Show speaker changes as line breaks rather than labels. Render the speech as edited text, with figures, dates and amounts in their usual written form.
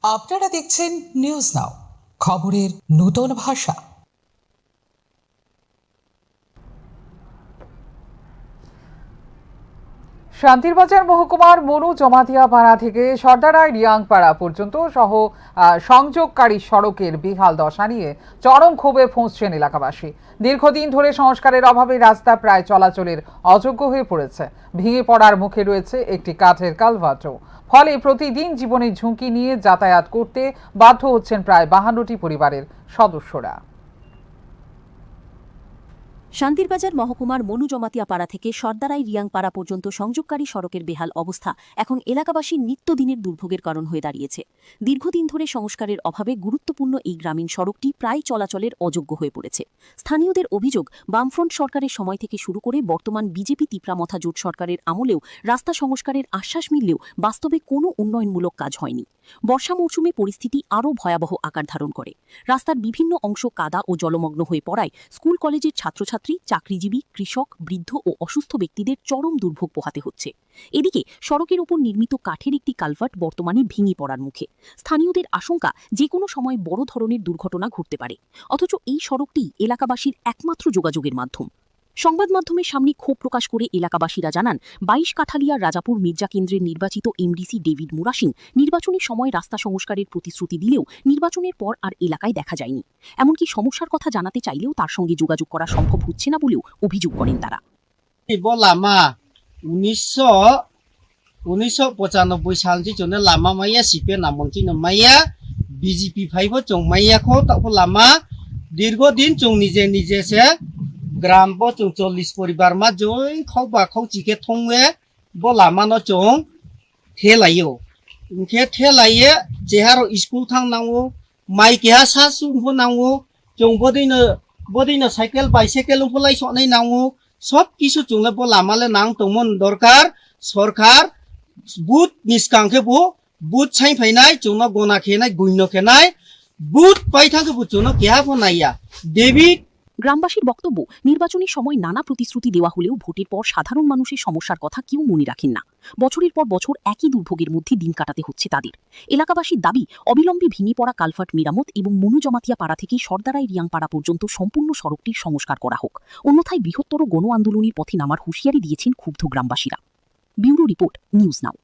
আপনারা দেখছেন news now, খবরের নতুন ভাষা।
শান্তিরবাজার মহকুমার মনু জমাতিয়া পাড়া থেকে সর্দারায় রিয়াংপাড়া পর্যন্ত সহ সংযোগকারী সড়কের বেহাল দশা নিয়ে চরম ক্ষোভে ফুঁসছেন এলাকাবাসী। দীর্ঘদিন ধরে সংস্কারের অভাবে রাস্তা প্রায় চলাচলের অযোগ্য হয়ে পড়েছে। ভেঙে পড়ার মুখে রয়েছে একটি কাঠের কালভার্টও। ফলে প্রতিদিন জীবনের ঝুঁকি নিয়ে যাতায়াত করতে বাধ্য হচ্ছেন প্রায় 52টি পরিবারের সদস্যরা।
শান্তিরবাজার মহকুমার মনু জমাতিয়া পাড়া থেকে সর্দারাই রিয়াংপাড়া পর্যন্ত সংযোগকারী সড়কের বেহাল অবস্থা এখন এলাকাবাসীর নিত্যদিনের দুর্ভোগের কারণ হয়ে দাঁড়িয়েছে। দীর্ঘদিন ধরে সংস্কারের অভাবে গুরুত্বপূর্ণ এই গ্রামীণ সড়কটি প্রায় চলাচলের অযোগ্য হয়ে পড়েছে। স্থানীয়দের অভিযোগ, বামফ্রন্ট সরকারের সময় থেকে শুরু করে বর্তমান বিজেপি তিপ্রামথা জোট সরকারের আমলেও রাস্তা সংস্কারের আশ্বাস মিললেও বাস্তবে কোনো উন্নয়নমূলক কাজ হয়নি। বর্ষা মৌসুমে পরিস্থিতি আরও ভয়াবহ আকার ধারণ করে। রাস্তার বিভিন্ন অংশ কাদা ও জলমগ্ন হয়ে পড়ায় স্কুল কলেজের ছাত্রছাত্রী, চাকরিজীবী, কৃষক, বৃদ্ধ ও অসুস্থ ব্যক্তিদের চরম দুর্ভোগ পোহাতে হচ্ছে। এদিকে সড়কের উপর নির্মিত কাঠের একটি কালভার্ট বর্তমানে ভেঙে পড়ার মুখে। স্থানীয়দের আশঙ্কা, যে কোনো সময় বড় ধরনের দুর্ঘটনা ঘটতে পারে। অথচ এই সড়কটি এলাকাবাসীর একমাত্র যোগাযোগের মাধ্যম। সংবাদ মাধ্যমের সামনে ক্ষোভ প্রকাশ করে এলাকাবাসীরা জানান, 22 কাঠালিয়ার রাজাপুর মির্জা কেন্দ্রের নির্বাচিত এমডিসি ডেভিড মুরাসিং নির্বাচনের সময় রাস্তা সংস্কারের প্রতিশ্রুতি দিলেও নির্বাচনের পর আর এলাকায় দেখা যায়নি। এমনকি সমস্যার কথা জানাতে চাইলেও তার সঙ্গে যোগাযোগ করা সম্ভব হচ্ছে না বলেও অভিযোগ করেন তারা।
1995 साल जो लामा मैया सीपे नामंची मैया बीजेपी फाइव चौं मैया को तब लामा दीर्घ दिन चौं निजे निजे से ग्राम बो चौं 40 परिवार मा जय खाव बा खाव चिके थोंगे बो लामा न चौं ठेलायो उनके ठेलाये जेहारो स्कूल थांग नांगो माइ के सा सुंफो नांगो चौं बदिनो साइकेल बाइसाइकेल फलाई सनाय नांगो सब किछु चौंले बो लामाले नांग तमन दरकार सरकार बुथ निष्कांखे बो बुथ साइन फैनाय चौना गना खेनाय गुइन्न खेनाय बुथ पाइथांखे बो चौना केहा फनाया डेविड।
গ্রামবাসীর বক্তব্য, নির্বাচনের সময় নানা প্রতিশ্রুতি দেওয়া হলেও ভোটের পর সাধারণ মানুষের সমস্যার কথা কেউ মনে রাখেন না। বছরের পর বছর একই দুর্ভোগের মধ্যে দিন কাটাতে হচ্ছে তাদের। এলাকাবাসীর দাবি, অবিলম্বে ভেঙে পড়া কালভার্ট মেরামত এবং মনু জমাতিয়া পাড়া থেকে সর্দারাই রিয়াংপাড়া পর্যন্ত সম্পূর্ণ সড়কটির সংস্কার করা হোক, অন্যথায় বৃহত্তর গণ আন্দোলনের পথে নামার হুঁশিয়ারি দিয়েছেন ক্ষুব্ধ গ্রামবাসীরা। Bureau report, news now.